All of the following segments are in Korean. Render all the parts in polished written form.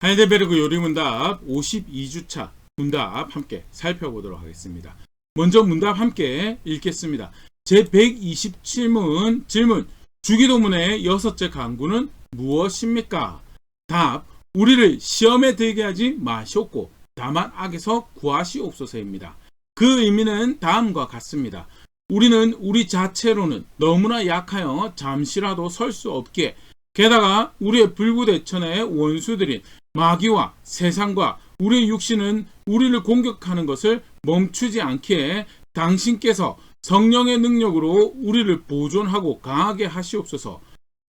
하이델베르그 요리문답 52주차 문답 함께 살펴보도록 하겠습니다. 먼저 문답 함께 읽겠습니다. 제127문 질문. 주기도문의 여섯째 강구는 무엇입니까? 답. 우리를 시험에 들게 하지 마시옵고 다만 악에서 구하시옵소서입니다. 그 의미는 다음과 같습니다. 우리는 우리 자체로는 너무나 약하여 잠시라도 설 수 없기에 게다가 우리의 불구대천의 원수들인 마귀와 세상과 우리의 육신은 우리를 공격하는 것을 멈추지 않기에 당신께서 성령의 능력으로 우리를 보존하고 강하게 하시옵소서.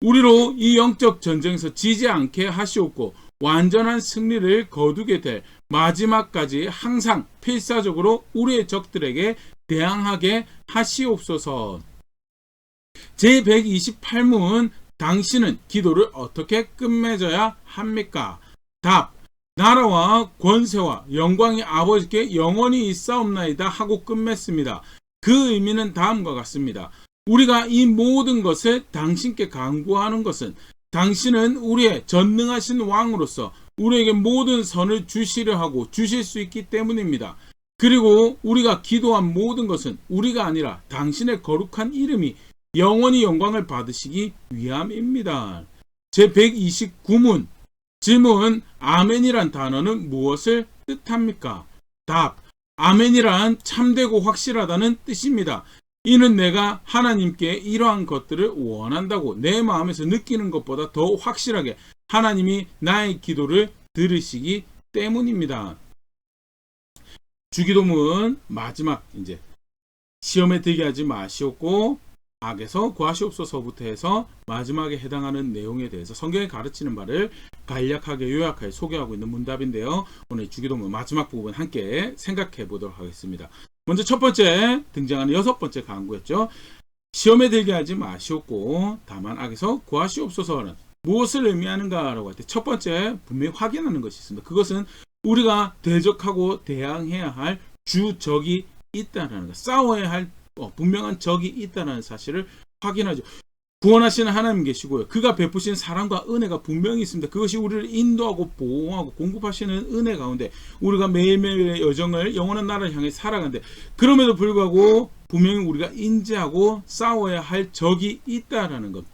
우리로 이 영적 전쟁에서 지지 않게 하시옵고 완전한 승리를 거두게 될 마지막까지 항상 필사적으로 우리의 적들에게 대항하게 하시옵소서. 제128문. 당신은 기도를 어떻게 끝맺어야 합니까? 답. 나라와 권세와 영광이 아버지께 영원히 있사옵나이다 하고 끝맺습니다. 그 의미는 다음과 같습니다. 우리가 이 모든 것을 당신께 간구하는 것은 당신은 우리의 전능하신 왕으로서 우리에게 모든 선을 주시려 하고 주실 수 있기 때문입니다. 그리고 우리가 기도한 모든 것은 우리가 아니라 당신의 거룩한 이름이 영원히 영광을 받으시기 위함입니다. 제129문 질문. 아멘이란 단어는 무엇을 뜻합니까? 답. 아멘이란 참되고 확실하다는 뜻입니다. 이는 내가 하나님께 이러한 것들을 원한다고 내 마음에서 느끼는 것보다 더 확실하게 하나님이 나의 기도를 들으시기 때문입니다. 주기도문 마지막 이제 시험에 들게 하지 마시옵고 악에서 구하시옵소서부터 해서 마지막에 해당하는 내용에 대해서 성경에 가르치는 바를 간략하게 요약하여 소개하고 있는 문답인데요. 오늘 주기도문 마지막 부분 함께 생각해 보도록 하겠습니다. 먼저 첫 번째 등장하는 여섯 번째 강구였죠. 시험에 들게 하지 마시옵고 다만 악에서 구하시옵소서는 무엇을 의미하는가라고 할 때 첫 번째 분명히 확인하는 것이 있습니다. 그것은 우리가 대적하고 대항해야 할 주적이 있다는 것, 싸워야 할 분명한 적이 있다는 사실을 확인하죠. 구원하시는 하나님 계시고요. 그가 베푸신 사랑과 은혜가 분명히 있습니다. 그것이 우리를 인도하고 보호하고 공급하시는 은혜 가운데 우리가 매일매일의 여정을 영원한 나라를 향해 살아가는데 그럼에도 불구하고 분명히 우리가 인지하고 싸워야 할 적이 있다라는 것.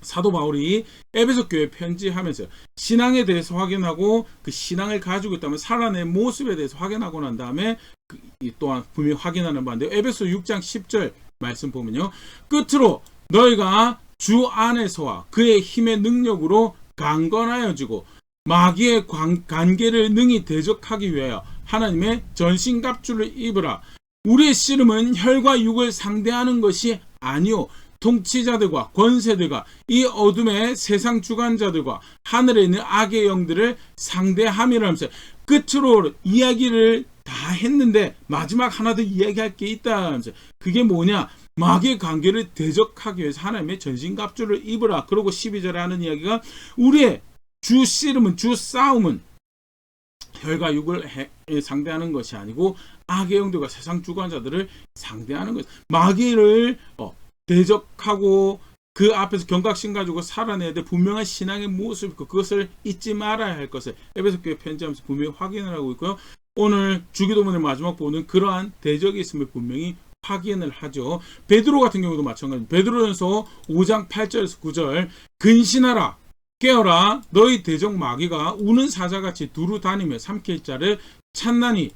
사도 바울이 에베소 교회 편지하면서 신앙에 대해서 확인하고 그 신앙을 가지고 있다면 살아낸 모습에 대해서 확인하고 난 다음에 또한 분명히 확인하는 바인데요. 에베소 6장 10절 말씀 보면요. 끝으로 너희가 주 안에서와 그의 힘의 능력으로 강건하여지고 마귀의 관계를 능히 대적하기 위하여 하나님의 전신갑주를 입으라. 우리의 씨름은 혈과 육을 상대하는 것이 아니요 통치자들과 권세들과 이 어둠의 세상 주관자들과 하늘에 있는 악의 영들을 상대함이라면서 끝으로 이야기를 다 했는데 마지막 하나 더 이야기할 게 있다면서 그게 뭐냐? 마귀의 관계를 대적하기 위해서 하나님의 전신갑주를 입으라. 그러고 12절에 하는 이야기가 우리의 주 씨름은 주 싸움은 혈과 육을 상대하는 것이 아니고 악의 영들과 세상 주관자들을 상대하는 것. 마귀를 대적하고 그 앞에서 경각심 가지고 살아내야 될 분명한 신앙의 모습, 그것을 잊지 말아야 할 것을 에베소 교회 편지하면서 분명히 확인을 하고 있고요. 오늘 주기도문의 마지막 부분은 그러한 대적이 있음을 분명히 확인을 하죠. 베드로 같은 경우도 마찬가지입니다. 베드로전서 5장 8절에서 9절 근신하라 깨어라 너희 대적 마귀가 우는 사자같이 두루 다니며 삼킬 자를 찾나니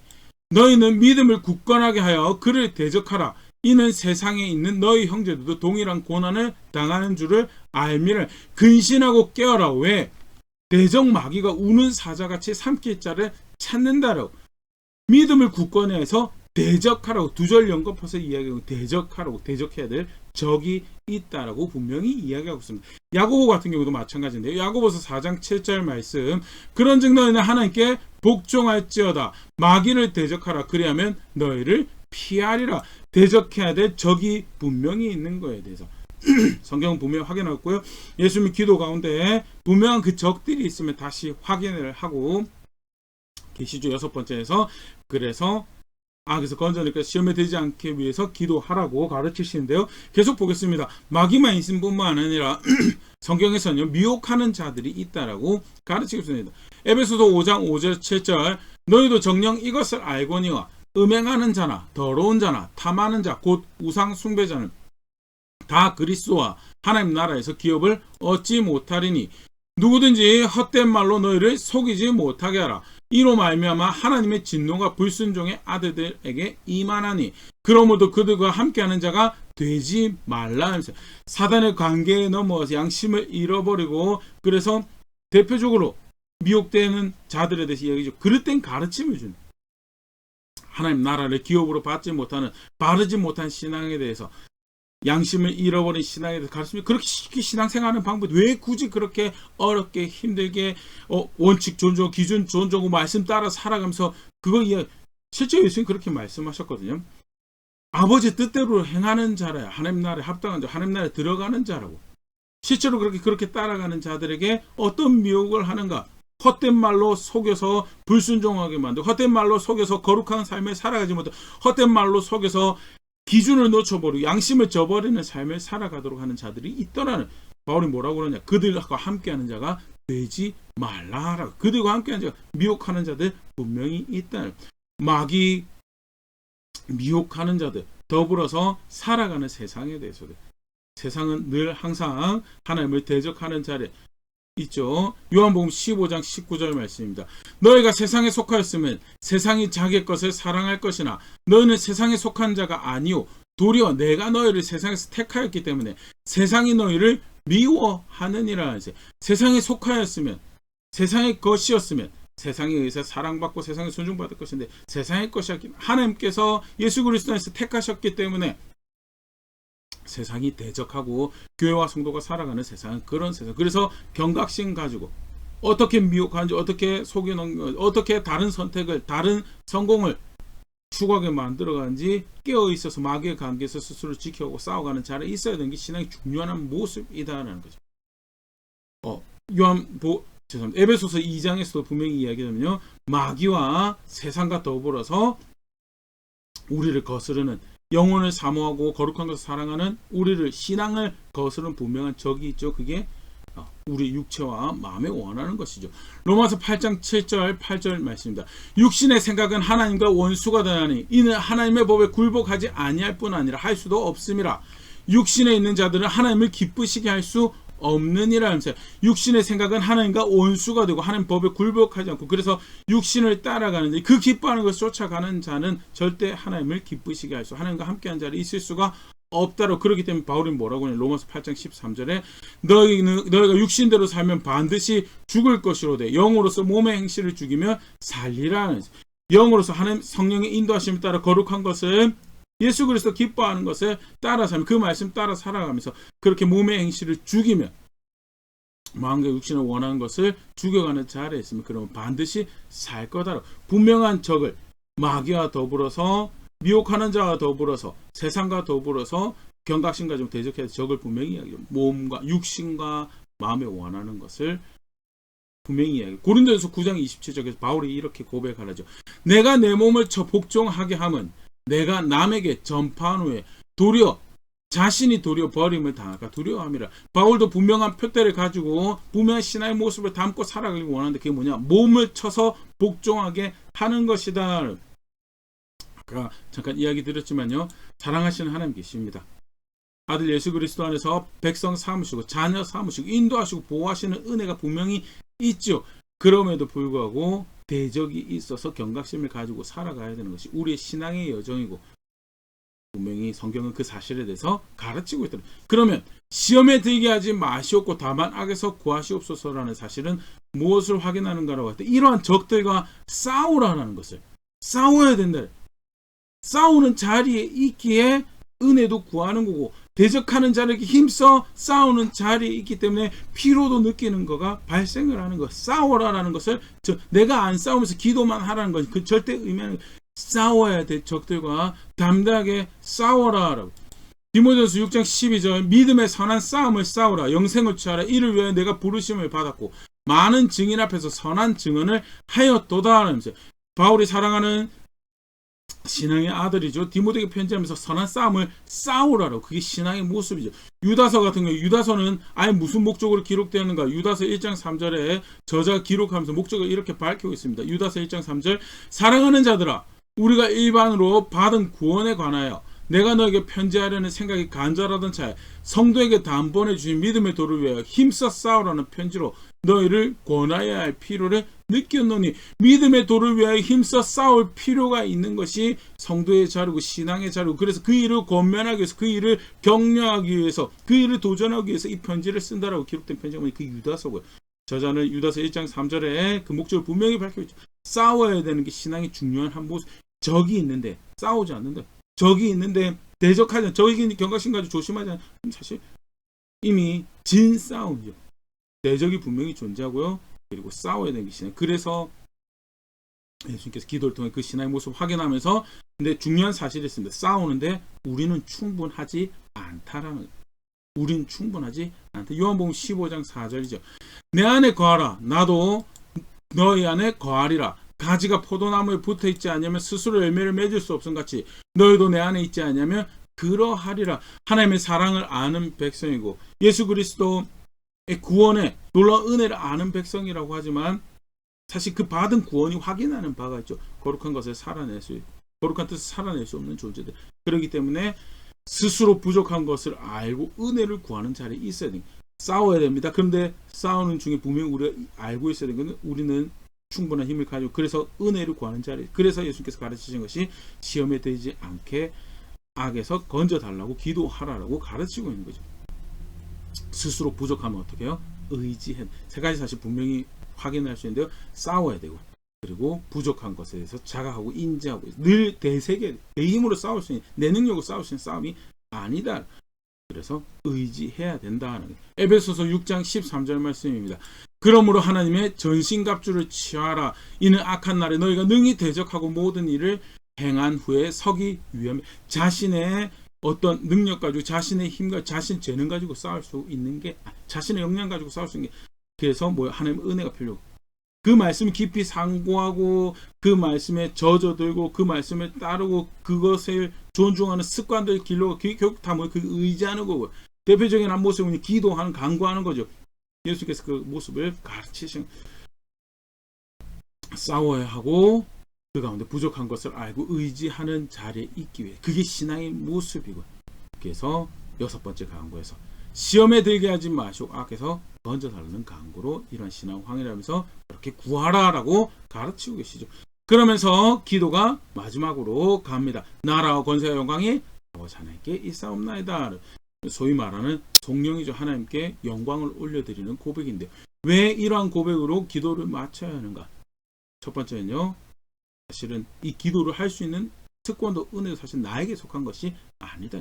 너희는 믿음을 굳건하게 하여 그를 대적하라. 이는 세상에 있는 너희 형제들도 동일한 고난을 당하는 줄을 알미를. 근신하고 깨어라. 왜? 대적 마귀가 우는 사자같이 삼킬 자를 찾는다라고. 믿음을 굳건히 해서 대적하라고. 두 절 연거퍼서 이야기하고 대적하라고. 대적해야 될 적이 있다라고 분명히 이야기하고 있습니다. 야고보 같은 경우도 마찬가지인데요. 야고보서 4장 7절 말씀 그런즉 너희는 하나님께 복종할지어다. 마귀를 대적하라. 그리하면 너희를 피하리라. 대적해야 될 적이 분명히 있는 거에 대해서 성경은 분명히 확인하고요. 예수님 기도 가운데 분명한 그 적들이 있으면 다시 확인을 하고 계시죠. 여섯 번째에서 그래서 악에서 건져내니까 시험에 들지 않기 위해서 기도하라고 가르치시는데요. 계속 보겠습니다. 마귀만 있을 뿐만 아니라 성경에서는요, 미혹하는 자들이 있다라고 가르치고 있습니다. 에베소서 5장 5절 7절 너희도 정녕 이것을 알거니와 음행하는 자나 더러운 자나 탐하는 자 곧 우상 숭배자는 다 그리스도와 하나님 나라에서 기업을 얻지 못하리니 누구든지 헛된 말로 너희를 속이지 못하게 하라. 이로 말미암아 하나님의 진노가 불순종의 아들들에게 임하나니 그러므로 그들과 함께하는 자가 되지 말라. 사단의 관계에 넘어와서 양심을 잃어버리고 그래서 대표적으로 미혹되는 자들에 대해서 이야기죠. 그릇 된 가르침을 주는 하나님 나라를 기업으로 받지 못하는 바르지 못한 신앙에 대해서 양심을 잃어버린 신앙에 대해서 가르치면 그렇게 쉽게 신앙생활하는 방법 왜 굳이 그렇게 어렵게 힘들게 원칙 존중 기준 존중하고 말씀 따라 살아가면서 그거 실제 예수님 그렇게 말씀하셨거든요. 아버지 뜻대로 행하는 자라야 하나님 나라에 합당한 자 하나님 나라에 들어가는 자라고. 실제로 그렇게 따라가는 자들에게 어떤 미혹을 하는가. 헛된 말로 속여서 불순종하게 만들고 헛된 말로 속여서 거룩한 삶을 살아가지 못하고 헛된 말로 속여서 기준을 놓쳐버리고 양심을 저버리는 삶을 살아가도록 하는 자들이 있더라는. 바울이 뭐라고 그러냐. 그들과 함께하는 자가 되지 말라라고. 그들과 함께하는 자가 미혹하는 자들 분명히 있다. 마귀 미혹하는 자들 더불어서 살아가는 세상에 대해서도 세상은 늘 항상 하나님을 대적하는 자리에 있죠. 요한복음 15장 19절 말씀입니다. 너희가 세상에 속하였으면 세상이 자기 것을 사랑할 것이나 너희는 세상에 속한 자가 아니오 도리어 내가 너희를 세상에서 택하였기 때문에 세상이 너희를 미워하느니라. 세상에 속하였으면 세상의 것이었으면 세상에 의해서 사랑받고 세상에 존중받을 것인데 세상의 것이었기 때문에 하나님께서 예수 그리스도 안에서 택하셨기 때문에 세상이 대적하고 교회와 성도가 살아가는 세상은 그런 세상. 그래서 경각심 가지고 어떻게 미혹하는지 어떻게 속여놓은 어떻게 다른 선택을 다른 성공을 추구하게 만들어가는지 깨어있어서 마귀의 관계에서 스스로 지켜오고 싸워가는 자리에 있어야 되는 게 신앙의 중요한 모습이다라는 거죠. 에베소서 2장에서도 분명히 이야기하면요. 마귀와 세상과 더불어서 우리를 거스르는 영혼을 사모하고 거룩한 것을 사랑하는 우리를 신앙을 거스르는 분명한 적이 있죠. 그게 우리 육체와 마음에 원하는 것이죠. 로마서 8장 7절 8절 말씀입니다. 육신의 생각은 하나님과 원수가 되나니 이는 하나님의 법에 굴복하지 아니할 뿐 아니라 할 수도 없음이라. 육신에 있는 자들은 하나님을 기쁘시게 할 수 없느니라 하면서 육신의 생각은 하나님과 원수가 되고 하나님 법에 굴복하지 않고 그래서 육신을 따라가는데 그 기뻐하는 것을 쫓아가는 자는 절대 하나님을 기쁘시게 할 수 하나님과 함께한 자리에 있을 수가 없다로. 그렇기 때문에 바울이 뭐라고 하냐. 로마서 8장 13절에 너희가 육신대로 살면 반드시 죽을 것이로되 영으로서 몸의 행실을 죽이며 살리라. 영으로서 하나님 성령의 인도하심에 따라 거룩한 것을 예수 그리스도 기뻐하는 것을 따라 살면 그 말씀 따라 살아가면서 그렇게 몸의 행실을 죽이면 마음과 육신을 원하는 것을 죽여가는 자리에 있으면 그러면 반드시 살 거다. 분명한 적을 마귀와 더불어서 미혹하는 자와 더불어서 세상과 더불어서 경각심 가지고 대적해서 적을 분명히 이야기해요. 몸과 육신과 마음에 원하는 것을 분명히 이야기해요. 고린도전서 9장 27절에서 바울이 이렇게 고백하죠. 내가 내 몸을 복종하게 함은 내가 남에게 전파한 후에 도리어 자신이 도리어 버림을 당할까 두려워함이라. 바울도 분명한 표대를 가지고 분명한 신앙의 모습을 담고 살아가길 원하는데 그게 뭐냐. 몸을 쳐서 복종하게 하는 것이다. 아까 잠깐 이야기 드렸지만요. 사랑하시는 하나님 계십니다. 아들 예수 그리스도 안에서 백성 삼으시고 자녀 삼으시고 인도하시고 보호하시는 은혜가 분명히 있죠. 그럼에도 불구하고 대적이 있어서 경각심을 가지고 살아가야 되는 것이 우리의 신앙의 여정이고 분명히 성경은 그 사실에 대해서 가르치고 있다. 그러면 시험에 들게 하지 마시옵고 다만 악에서 구하시옵소서라는 사실은 무엇을 확인하는가라고 할 때 이러한 적들과 싸우라는 것을 싸워야 된다. 싸우는 자리에 있기에 은혜도 구하는 거고 대적하는 자에게 힘써 싸우는 자리에 있기 때문에 피로도 느끼는 거가 발생을 하는 거. 싸워라라는 것을 내가 안 싸우면서 기도만 하라는 건 그 절대 의미하는 싸워야 될 적들과 담대하게 싸워라라고. 디모데전서 6장 12절 믿음의 선한 싸움을 싸우라 영생을 취하라 이를 위해 내가 부르심을 받았고 많은 증인 앞에서 선한 증언을 하였도다 하면서 바울이 사랑하는 신앙의 아들이죠. 디모데에게 편지하면서 선한 싸움을 싸우라고. 그게 신앙의 모습이죠. 유다서 같은 경우 유다서는 아예 무슨 목적으로 기록되었는가? 유다서 1장 3절에 저자가 기록하면서 목적을 이렇게 밝히고 있습니다. 유다서 1장 3절 사랑하는 자들아 우리가 일반으로 받은 구원에 관하여 내가 너에게 편지하려는 생각이 간절하던 차에 성도에게 단번에 주신 믿음의 도를 위하여 힘써 싸우라는 편지로 너희를 권하여야 할 필요를 느꼈노니 믿음의 도를 위하여 힘써 싸울 필요가 있는 것이 성도의 자료고 신앙의 자료고 그래서 그 일을 권면하기 위해서 그 일을 격려하기 위해서 그 일을 도전하기 위해서 이 편지를 쓴다라고 기록된 편지가 그 유다서고요. 저자는 유다서 1장 3절에 그 목적을 분명히 밝히고 있죠. 싸워야 되는 게 신앙의 중요한 한 모습. 적이 있는데 싸우지 않는다. 적이 있는데 대적하지 않아. 적이 경각심 가지고 조심하지 않아. 사실 이미 진 싸움이죠. 대적이 분명히 존재하고요. 그리고 싸워야 되는 게 신앙. 그래서 예수님께서 기도를 통해 그 신앙의 모습을 확인하면서 근데 중요한 사실이 있습니다. 싸우는데 우리는 충분하지 않다라는 거예요. 우린 충분하지 않다. 요한복음 15장 4절이죠. 내 안에 거하라. 나도 너희 안에 거하리라. 가지가 포도나무에 붙어있지 않으면 스스로 열매를 맺을 수 없음 같이 너희도 내 안에 있지 않으면 그러하리라. 하나님의 사랑을 아는 백성이고 예수 그리스도의 구원의 놀라운 은혜를 아는 백성이라고 하지만 사실 그 받은 구원이 확인하는 바가 있죠. 거룩한 것을 살아낼 수 거룩한 뜻을 살아낼 수 없는 존재들. 그렇기 때문에 스스로 부족한 것을 알고 은혜를 구하는 자리에 있어야 됩니다. 싸워야 됩니다. 그런데 싸우는 중에 분명히 우리가 알고 있어야 되는 것은 우리는 충분한 힘을 가지고 그래서 은혜를 구하는 자리. 그래서 예수님께서 가르치신 것이 시험에 들지 않게 악에서 건져달라고 기도하라고 가르치고 있는 거죠. 스스로 부족하면 어떻게 해요? 의지해. 세 가지 사실 분명히 확인할 수 있는데요. 싸워야 되고 그리고 부족한 것에 대해서 자각하고 인지하고 늘 대세계 내 힘으로 싸울 수 있는 내 능력으로 싸울 수 있는 싸움이 아니다. 그래서 의지해야 된다는 거예요. 에베소서 6장 13절 말씀입니다. 그러므로 하나님의 전신갑주를 취하라. 이는 악한 날에 너희가 능히 대적하고 모든 일을 행한 후에 서기 위함에 자신의 어떤 능력 가지고 자신의 힘과 자신 재능 가지고 싸울 수 있는 게 자신의 역량 가지고 싸울 수 있는 게 그래서 하나님의 은혜가 필요하고 그 말씀 깊이 상고하고 그 말씀에 젖어들고 그 말씀에 따르고 그것을 존중하는 습관들 길러 결국 다 그 의지하는 거고 대표적인 한 모습은 기도하는 간구하는 거죠. 예수께서 그 모습을 가르치신 싸워야 하고 그 가운데 부족한 것을 알고 의지하는 자리에 있기 위해 그게 신앙의 모습이고 그래서 6번째 간구에서 시험에 들게 하지 마시고 악에서 건져달라는 간구로 이런 신앙 황해라면서 그렇게 구하라라고 가르치고 계시죠. 그러면서 기도가 마지막으로 갑니다. 나라와 권세와 영광이 아버지 하나님께 있사옵나이다. 소위 말하는 성령이죠. 하나님께 영광을 올려드리는 고백인데 왜 이러한 고백으로 기도를 마쳐야 하는가? 첫 번째는요. 사실은 이 기도를 할 수 있는 특권도 은혜도 사실 나에게 속한 것이 아니다.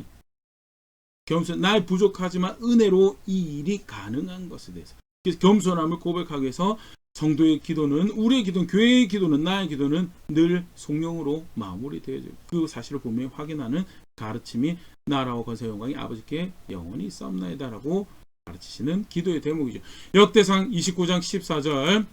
겸손, 날 부족하지만 은혜로 이 일이 가능한 것에 대해서 그래서 겸손함을 고백하기 위해서 성도의 기도는 우리의 기도는 교회의 기도는 나의 기도는 늘 성령으로 마무리되어져요. 그 사실을 분명히 확인하는 가르침이 나라와 권세 영광이 아버지께 영원히 있사옵나이다 라고 가르치시는 기도의 대목이죠. 역대상 29장 14절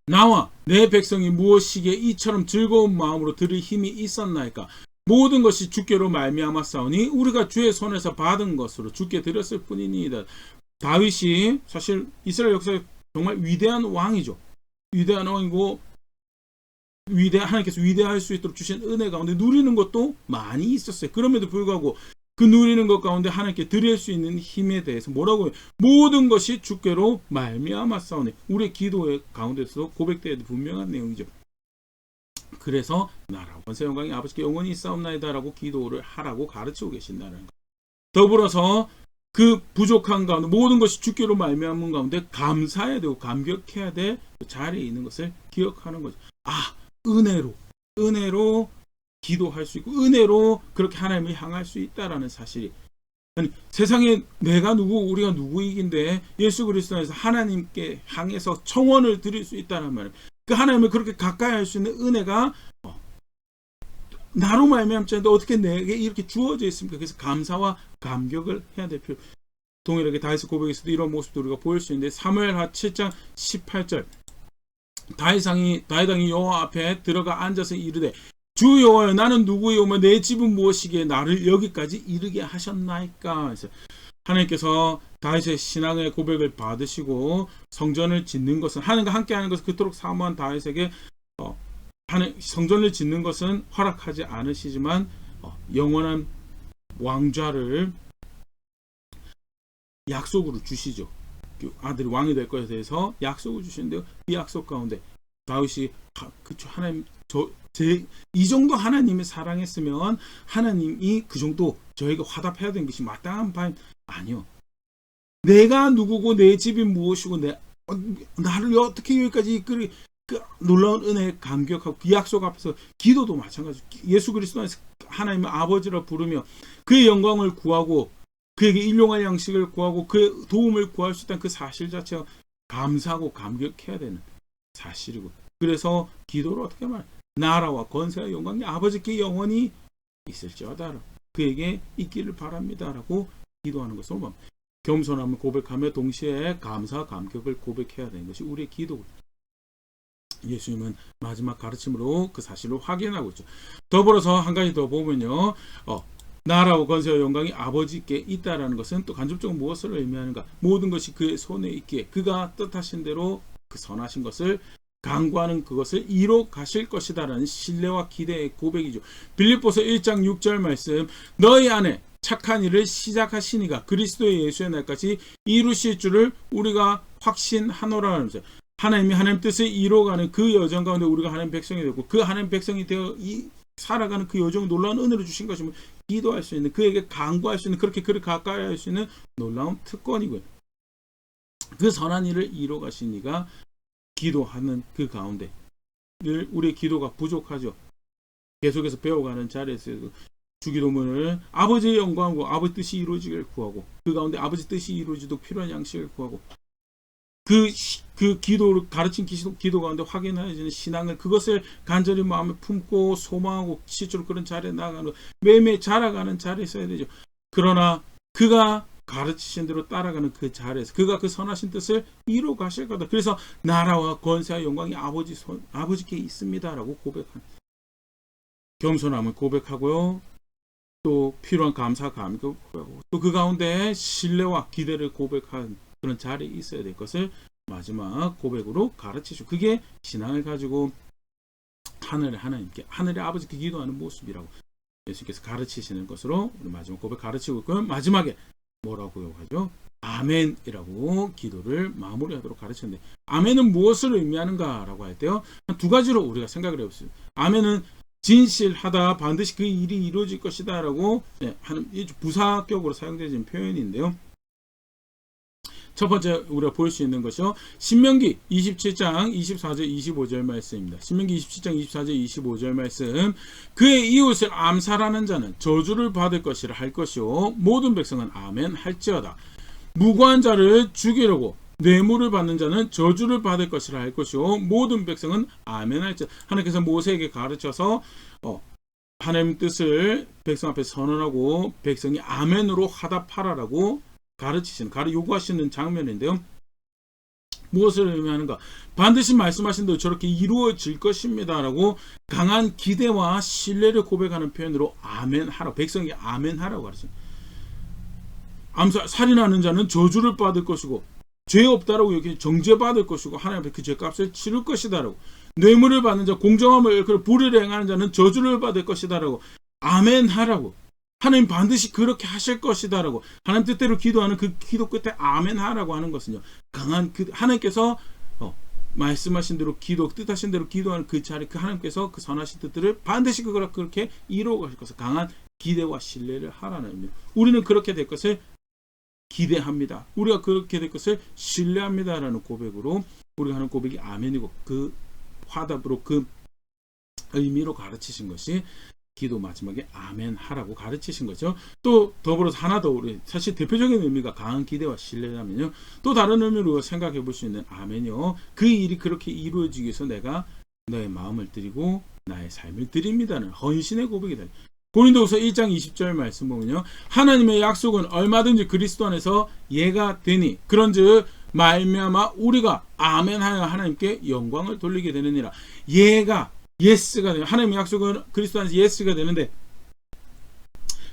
나와 내 백성이 무엇이기에 이처럼 즐거운 마음으로 들을 힘이 있었나이까 모든 것이 주께로 말미암아 싸우니 우리가 주의 손에서 받은 것으로 주께 드렸을 뿐이니이다. 다윗이 사실 이스라엘 역사에 정말 위대한 왕이죠. 위대한 왕이고 하나님께서 위대할 수 있도록 주신 은혜 가운데 누리는 것도 많이 있었어요. 그럼에도 불구하고 그 누리는 것 가운데 하나님께 드릴 수 있는 힘에 대해서 뭐라고 해요? 모든 것이 주께로 말미암아 싸우니 우리의 기도의 가운데서도 고백되어야 분명한 내용이죠. 그래서 나라와 권세 영광이 아버지께 영원히 있사옵나이다 라고 기도를 하라고 가르치고 계신다는 것. 더불어서 그 부족한 가운데 모든 것이 주께로 말미암은 가운데 감사해야 되고 감격해야 될 자리에 있는 것을 기억하는 거죠. 은혜로 기도할 수 있고 은혜로 그렇게 하나님을 향할 수 있다라는 사실이 아니, 세상에 내가 누구 우리가 누구이긴데 예수 그리스도 안에서 하나님께 향해서 청원을 드릴 수 있다는 말이에요. 그 하나님을 그렇게 가까이 할 수 있는 은혜가 나로 말미암지 않는데 어떻게 내게 이렇게 주어져 있습니까? 그래서 감사와 감격을 해야 될 필요. 동일하게 다윗의 고백에서도 이런 모습도 우리가 보일 수 있는데 사무엘하 7장 18절 다윗 왕이 여호와 앞에 들어가 앉아서 이르되 주 여호와여 나는 누구이오며 내 집은 무엇이기에 나를 여기까지 이르게 하셨나이까. 그래서 하나님께서 다윗의 신앙의 고백을 받으시고 성전을 짓는 것은 하나님과 함께하는 것은 그토록 사모한 다윗에게 성전을 짓는 것은 허락하지 않으시지만 영원한 왕좌를 약속으로 주시죠. 아들이 왕이 될 것에 대해서 약속을 주시는데요. 이 약속 가운데 다윗이 그쵸 하나님 이 정도 하나님을 사랑했으면 하나님이 그 정도 저에게 화답해야 되는 것이 마땅한 바임 아니요. 내가 누구고 내 집이 무엇이고 나를 어떻게 여기까지 이끌 그 놀라운 은혜에 감격하고 그 약속 앞에서 기도도 마찬가지. 예수 그리스도 안에서 하나님의 아버지라 부르며 그의 영광을 구하고 그에게 일용할 양식을 구하고 그의 도움을 구할 수 있다는 그 사실 자체가 감사하고 감격해야 되는 사실이고, 그래서 기도를 어떻게 말해? 나라와 권세와 영광이 아버지께 영원히 있을지어다. 그에게 있기를 바랍니다라고 기도하는 것으로 봅니다. 겸손함을 고백하며 동시에 감사 감격을 고백해야 되는 것이 우리의 기도고, 예수님은 마지막 가르침으로 그 사실을 확인하고 있죠. 더불어서 한 가지 더 보면요, 나라와 권세와 영광이 아버지께 있다라는 것은 또 간접적으로 무엇을 의미하는가? 모든 것이 그의 손에 있기에 그가 뜻하신 대로 그 선하신 것을 강구하는 그것을 이뤄 가실 것이다라는 신뢰와 기대의 고백이죠. 빌립보서 1장 6절 말씀, 너희 안에 착한 일을 시작하시니가 그리스도의 예수의 날까지 이루실 줄을 우리가 확신하노라 하면서, 하나님이 하나님 뜻을 이루어가는 그 여정 가운데 우리가 하나님 백성이 되고 그 하나님 백성이 되어 살아가는 그 여정 놀라운 은혜를 주신 것이면 기도할 수 있는, 그에게 간구할 수 있는, 그렇게 그를 가까이 할 수 있는 놀라운 특권이고요. 그 선한 일을 이루어 가신 이가 기도하는 그 가운데 늘 우리의 기도가 부족하죠. 계속해서 배워가는 자리에서 주기도문을 아버지의 영광과 아버지 뜻이 이루어지기를 구하고 그 가운데 아버지 뜻이 이루어지도록 필요한 양식을 구하고 그 기도를 가르친 기도 가운데 확인해지는 신앙을, 그것을 간절히 마음에 품고 소망하고 실제로 그런 자리에 나아가는, 매일매일 자라가는 자리에 있어야 되죠. 그러나 그가 가르치신 대로 따라가는 그 자리에서 그가 그 선하신 뜻을 이루어 가실 거다. 그래서 나라와 권세와 영광이 아버지께 있습니다라고 고백한, 겸손함을 고백하고요, 또 필요한 감사 감격을 고백하고 또 그 가운데 신뢰와 기대를 고백한 그런 자리에 있어야 될 것을 마지막 고백으로 가르치시고, 그게 신앙을 가지고 하늘의 하나님께, 하늘의 아버지께 기도하는 모습이라고 예수님께서 가르치시는 것으로 우리 마지막 고백 가르치고 있고요. 마지막에 뭐라고 하죠? 아멘이라고 기도를 마무리하도록 가르쳤는데, 아멘은 무엇을 의미하는가라고 할 때요, 한 두 가지로 우리가 생각을 해봤습니다. 아멘은 진실하다, 반드시 그 일이 이루어질 것이다 라고 하는 부사격으로 사용되는 표현인데요, 첫 번째 우리가 볼 수 있는 것이요, 신명기 27장 24절 25절 말씀입니다. 신명기 27장 24절 25절 말씀, 그의 이웃을 암살하는 자는 저주를 받을 것이라 할 것이요 모든 백성은 아멘 할지어다. 무고한 자를 죽이려고 뇌물을 받는 자는 저주를 받을 것이라 할 것이요 모든 백성은 아멘 할지어다. 하나님께서 모세에게 가르쳐서 하나님 뜻을 백성 앞에 선언하고 백성이 아멘으로 화답하라라고 요구하시는 장면인데요, 무엇을 의미하는가? 반드시 말씀하신 대로 저렇게 이루어질 것입니다 라고 강한 기대와 신뢰를 고백하는 표현으로 아멘하라고, 백성이 아멘하라고 가르쳐요. 살인하는 자는 저주를 받을 것이고 죄 없다라고 이렇게 정죄받을 것이고 하나님 앞에 그 죄값을 치를 것이다라고, 뇌물을 받는 자, 공정함을 불의를 행하는 자는 저주를 받을 것이다라고 아멘하라고, 하나님 반드시 그렇게 하실 것이다라고 하나님 뜻대로 기도하는 그 기도 끝에 아멘하라고 하는 것은요, 강한 하나님께서 말씀하신 대로 뜻하신 대로 기도하는 그 자리, 그 하나님께서 그 선하신 뜻들을 반드시 그렇게 이루어 가실 것을 강한 기대와 신뢰를 하라는 의미입니다. 우리는 그렇게 될 것을 기대합니다. 우리가 그렇게 될 것을 신뢰합니다라는 고백으로 우리가 하는 고백이 아멘이고, 그 화답으로 그 의미로 가르치신 것이 기도 마지막에 아멘 하라고 가르치신 거죠. 또 더불어서 하나 더, 우리 사실 대표적인 의미가 강한 기대와 신뢰라면요, 또 다른 의미로 생각해 볼 수 있는 아멘이요, 그 일이 그렇게 이루어지기 위해서 내가 너의 마음을 드리고 나의 삶을 드립니다는 헌신의 고백이다. 고린도후서 1장 20절 말씀 보면요, 하나님의 약속은 얼마든지 그리스도 안에서 예가 되니 그런즉 말미암아 우리가 아멘하여 하나님께 영광을 돌리게 되느니라. 예가 예스가 되는, 하나님의 약속은 그리스도 안에서 예스가 되는데,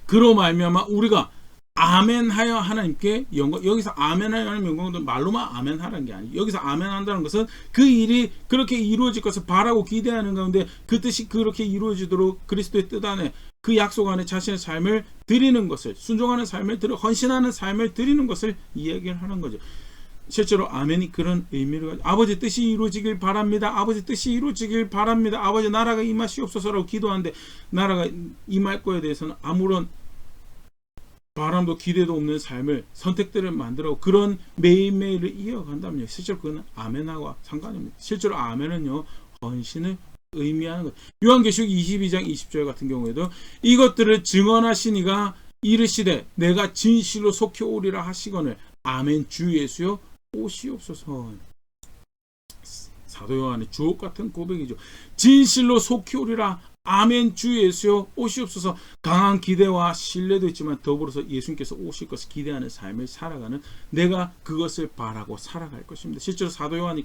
그로 말미암아 우리가 아멘하여 하나님께 영광. 여기서 아멘하여 하나님 영광도 말로만 아멘하라는 게 아니에요. 여기서 아멘한다는 것은 그 일이 그렇게 이루어질 것을 바라고 기대하는 가운데 그 뜻이 그렇게 이루어지도록 그리스도의 뜻 안에, 그 약속 안에 자신의 삶을 드리는 것을, 순종하는 삶을 헌신하는 삶을 드리는 것을 이야기를 하는 거죠. 실제로 아멘이 그런 의미를 가지고, 아버지 뜻이 이루어지길 바랍니다. 아버지 뜻이 이루어지길 바랍니다. 아버지 나라가 임하시옵소서라고 기도하는데, 나라가 임할 거에 대해서는 아무런 바람도 기대도 없는 삶을, 선택들을 만들어 그런 매일매일을 이어간다면요, 실제로 그건 아멘하고 상관입니다. 실제로 아멘은요, 헌신을 의미하는 것. 요한계시록 22장 20절 같은 경우에도 이것들을 증언하시니가 이르시되 내가 진실로 속히 오리라 하시거늘 아멘 주 예수여 오시옵소서. 사도 요한의 주옥 같은 고백이죠. 진실로 속히 오리라 아멘 주 예수여 오시옵소서. 강한 기대와 신뢰도 있지만 더불어서 예수님께서 오실 것을 기대하는 삶을 살아가는, 내가 그것을 바라고 살아갈 것입니다. 실제로 사도 요한이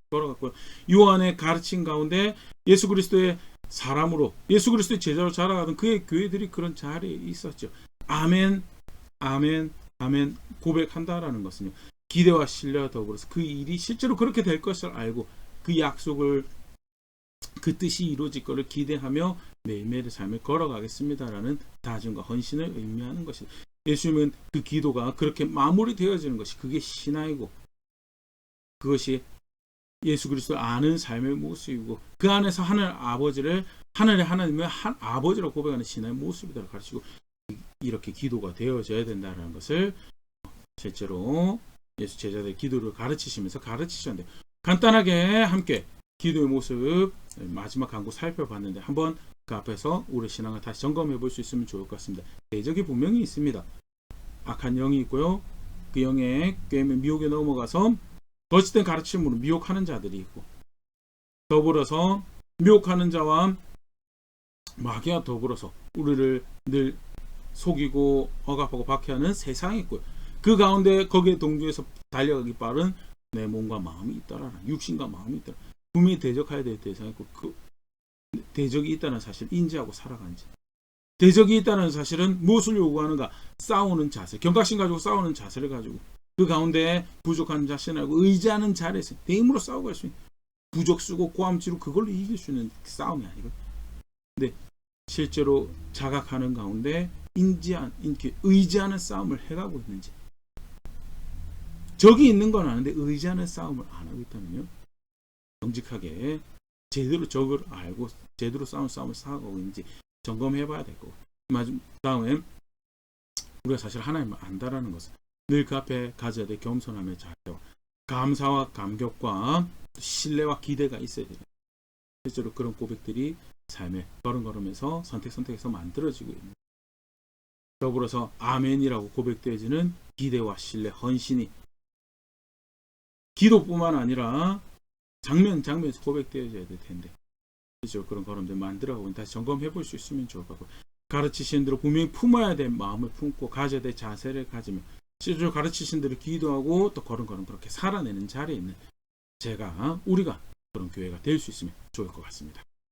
걸어갔고요. 요한의 가르침 가운데 예수 그리스도의 사람으로, 예수 그리스도의 제자로 자라가던 그의 교회들이 그런 자리에 있었죠. 아멘 아멘 아멘 고백한다라는 것은요, 기대와 신뢰와 더불어서 그 일이 실제로 그렇게 될 것을 알고 그 약속을, 그 뜻이 이루어질 것을 기대하며 매일매일의 삶을 걸어가겠습니다라는 다짐과 헌신을 의미하는 것이다. 예수님은 그 기도가 그렇게 마무리되어지는 것이, 그게 신앙이고, 그것이 예수 그리스도 아는 삶의 모습이고, 그 안에서 하늘 아버지를, 하늘의 하나님을 한 아버지라고 고백하는 신앙의 모습이다 가르치고, 이렇게 기도가 되어져야 된다는 것을 실제로 예수 제자들 기도를 가르치시면서 가르치셨는데, 간단하게 함께 기도의 모습 마지막 강구 살펴봤는데, 한번 그 앞에서 우리 신앙을 다시 점검해 볼 수 있으면 좋을 것 같습니다. 대적이 분명히 있습니다. 악한 영이 있고요. 그 영의 꾀면 미혹에 넘어가서 거짓된 가르침으로 미혹하는 자들이 있고, 더불어서 미혹하는 자와 마귀와 더불어서 우리를 늘 속이고 억압하고 박해하는 세상이 있고요. 그 가운데 거기에 동조해서 달려가기 빠른 내 몸과 마음이 있다라, 육신과 마음이 있다라. 분명히 대적해야 될 대상이 있고, 그 대적이 있다는 사실을 인지하고 살아간지, 대적이 있다는 사실은 무엇을 요구하는가? 싸우는 자세, 경각심 가지고 싸우는 자세를 가지고, 그 가운데 부족한 자신을 알고 의지하는 자리에서 내 힘으로 싸우고 할 수 있는, 부족 쓰고 고함지로 그걸로 이길 수 있는 싸움이 아니고, 근데 실제로 자각하는 가운데 의지하는 싸움을 해가고 있는지, 적이 있는 건 아는데 의지하는 싸움을 안 하고 있다면요, 정직하게 제대로 적을 알고 제대로 싸움을 싸워가고 있는지 점검해 봐야 될 거고, 다음에 우리가 사실 하나님을 안다라는 것은 늘 그 앞에 가져야 될 겸손함의 자세와 감사와 감격과 신뢰와 기대가 있어야 돼요. 실제로 그런 고백들이 삶에 걸음걸음에서 선택해서 만들어지고 있는, 더불어서 아멘이라고 고백되어지는 기대와 신뢰, 헌신이 기도뿐만 아니라 장면에서 고백되어져야 될 텐데, 실제로 그런 걸음들 만들어가고 다시 점검해 볼 수 있으면 좋을 것 같고, 가르치신 대로 분명히 품어야 될 마음을 품고 가져야 될 자세를 가지며 실제로 가르치신 대로 기도하고 또 걸음걸음 그렇게 살아내는 자리에 있는 우리가 그런 교회가 될 수 있으면 좋을 것 같습니다.